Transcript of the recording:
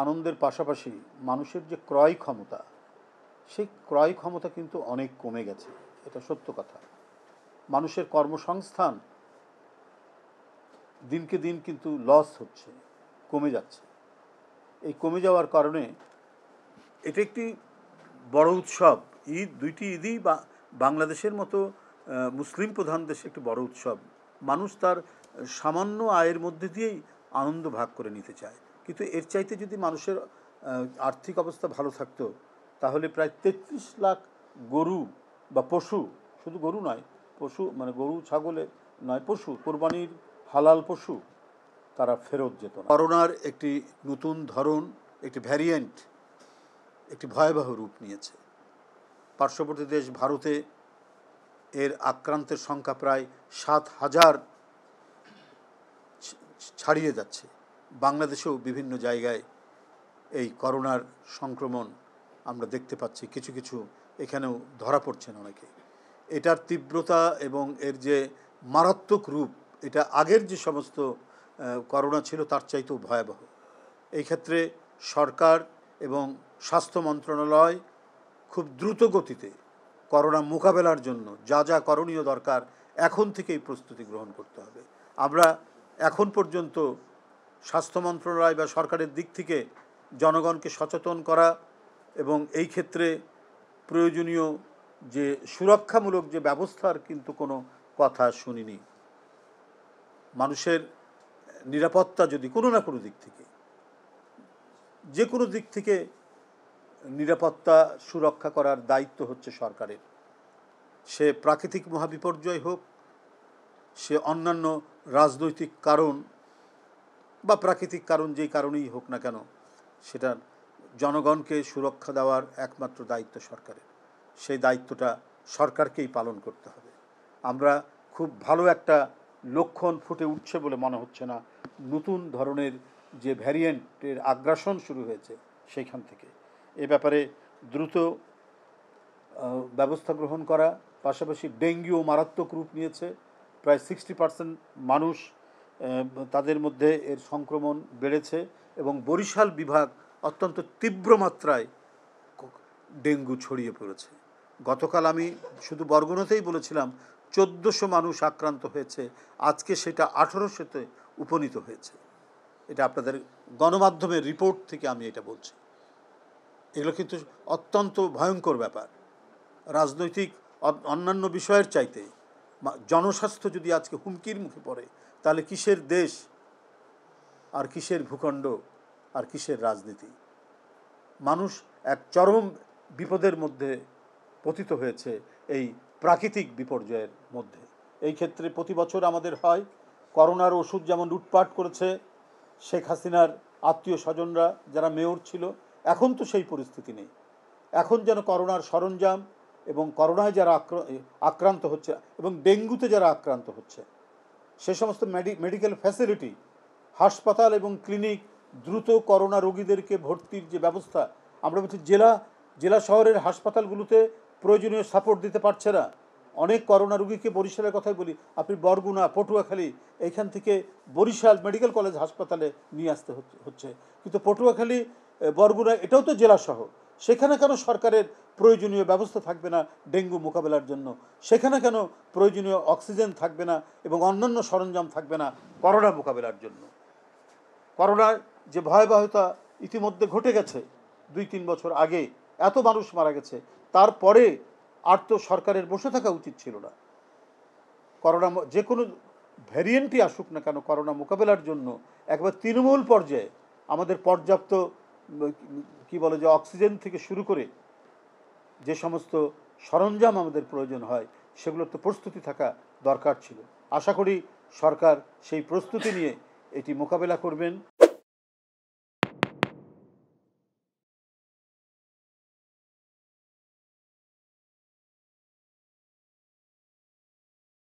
আনন্দের পাশাপাশি মানুষের যে ক্রয় ক্ষমতা, সেই ক্রয় ক্ষমতা কিন্তু অনেক কমে গেছে, এটা সত্য কথা। মানুষের কর্মসংস্থান দিনকে দিন কিন্তু লস হচ্ছে, কমে যাচ্ছে। এই কমে যাওয়ার কারণে এটা একটি বড় উৎসব, ঈদ, দুইটি ঈদই বাংলাদেশের মতো মুসলিম প্রধান দেশে একটি বড় উৎসব। মানুষ তার সামান্য আয়ের মধ্যে দিয়েই আনন্দ ভাগ করে নিতে চায়, কিন্তু এর চাইতে যদি মানুষের আর্থিক অবস্থা ভালো থাকতো, তাহলে প্রায় 33 লাখ গরু বা পশু, শুধু গরু নয়, পশু মানে গরু ছাগলে নয়, পশু, কোরবানির হালাল পশু, তারা ফেরত যেত না। করোনার একটি নতুন ধরন, একটি ভ্যারিয়েন্ট, একটি ভয়াবহ রূপ নিয়েছে। পার্শ্ববর্তী দেশ ভারতে এর আক্রান্তের সংখ্যা প্রায় 7,000 ছাড়িয়ে যাচ্ছে। বাংলাদেশেও বিভিন্ন জায়গায় এই করোনার সংক্রমণ আমরা দেখতে পাচ্ছি, কিছু কিছু এখানেও ধরা পড়ছেন অনেকে। এটার তীব্রতা এবং এর যে মারাত্মক রূপ, এটা আগের যে সমস্ত করোনা ছিল তার চাইতেও ভয়াবহ। এই ক্ষেত্রে সরকার এবং স্বাস্থ্য মন্ত্রণালয় খুব দ্রুত গতিতে করোনা মোকাবেলার জন্য যা যা করণীয় দরকার এখন থেকেই প্রস্তুতি গ্রহণ করতে হবে। আমরা এখন পর্যন্ত স্বাস্থ্য মন্ত্রণালয় বা সরকারের দিক থেকে জনগণকে সচেতন করা এবং এই ক্ষেত্রে প্রয়োজনীয় যে সুরক্ষামূলক যে ব্যবস্থার কিন্তু কোনো কথা শুনিনি। মানুষের নিরাপত্তা যদি কোনো না কোনো দিক থেকে, যে কোনো দিক থেকে নিরাপত্তা সুরক্ষা করার দায়িত্ব হচ্ছে সরকারের। সে প্রাকৃতিক মহাবিপর্যয় হোক, সে অন্যান্য রাজনৈতিক কারণ বা প্রাকৃতিক কারণ, যেই কারণেই হোক না কেন, সেটা জনগণকে সুরক্ষা দেওয়ার একমাত্র দায়িত্ব সরকারের। সেই দায়িত্বটা সরকারকেই পালন করতে হবে। আমরা খুব ভালো একটা লক্ষণ ফুটে উঠছে বলে মনে হচ্ছে না। নতুন ধরনের যে ভ্যারিয়েন্টের আগ্রাসন শুরু হয়েছে সেইখান থেকে এ ব্যাপারে দ্রুত ব্যবস্থা গ্রহণ করা, পাশাপাশি ডেঙ্গুও মারাত্মক রূপ নিয়েছে। প্রায় 60% মানুষ তাদের মধ্যে এর সংক্রমণ বেড়েছে এবং বরিশাল বিভাগ অত্যন্ত তীব্র মাত্রায় ডেঙ্গু ছড়িয়ে পড়েছে। গতকাল আমি শুধু বরগুনাতেই বলেছিলাম 1400 মানুষ আক্রান্ত হয়েছে, আজকে সেটা 1800-তে উপনীত হয়েছে। এটা আপনাদের গণমাধ্যমের রিপোর্ট থেকে আমি এটা বলছি। এগুলো কিন্তু অত্যন্ত ভয়ঙ্কর ব্যাপার। রাজনৈতিক অন্যান্য বিষয়ের চাইতে জনস্বাস্থ্য যদি আজকে হুমকির মুখে পড়ে, তাহলে কিসের দেশ আর কিসের ভূখণ্ড আর কিসের রাজনীতি? মানুষ এক চরম বিপদের মধ্যে পতিত হয়েছে এই প্রাকৃতিক বিপর্যয়ের মধ্যে। এই ক্ষেত্রে প্রতি বছর আমাদের হয়, করোনার ওষুধ যেমন লুটপাট করেছে শেখ হাসিনার আত্মীয় স্বজনরা যারা মেয়র ছিল, এখন তো সেই পরিস্থিতি নেই। এখন যেন করোনার সরঞ্জাম এবং করোনায় যারা আক্রান্ত হচ্ছে এবং ডেঙ্গুতে যারা আক্রান্ত হচ্ছে, সে সমস্ত মেডিকেল ফ্যাসিলিটি, হাসপাতাল এবং ক্লিনিক, দ্রুত করোনা রোগীদেরকে ভর্তির যে ব্যবস্থা, আমরা বলছি জেলা শহরের হাসপাতালগুলোতে প্রয়োজনীয় সাপোর্ট দিতে পারছে না। অনেক করোনা রোগীকে, বরিশালের কথাই বলি, আপনি বরগুনা, পটুয়াখালী, এইখান থেকে বরিশাল মেডিকেল কলেজ হাসপাতালে নিয়ে আসতে হচ্ছে। কিন্তু পটুয়াখালী, বরগুনা, এটাও তো জেলা শহর, সেখানে কেন সরকারের প্রয়োজনীয় ব্যবস্থা থাকবে না ডেঙ্গু মোকাবেলার জন্য? সেখানে কেন প্রয়োজনীয় অক্সিজেন থাকবে না এবং অন্যান্য সরঞ্জাম থাকবে না করোনা মোকাবেলার জন্য? করোনার যে ভয়াবহতা ইতিমধ্যে ঘটে গেছে 2-3 বছর আগে, এত মানুষ মারা গেছে, তারপরে আর তো সরকারের বসে থাকা উচিত ছিল না। করোনা যে কোনো ভ্যারিয়েন্টই আসুক না কেন, করোনা মোকাবেলার জন্য একবার তৃণমূল পর্যায়ে আমাদের পর্যাপ্ত যে অক্সিজেন থেকে শুরু করে যে সমস্ত সরঞ্জাম আমাদের প্রয়োজন হয়, সেগুলোর তো প্রস্তুতি থাকা দরকার ছিল। আশা করি সরকার সেই প্রস্তুতি নিয়ে এটি মোকাবেলা করবেন।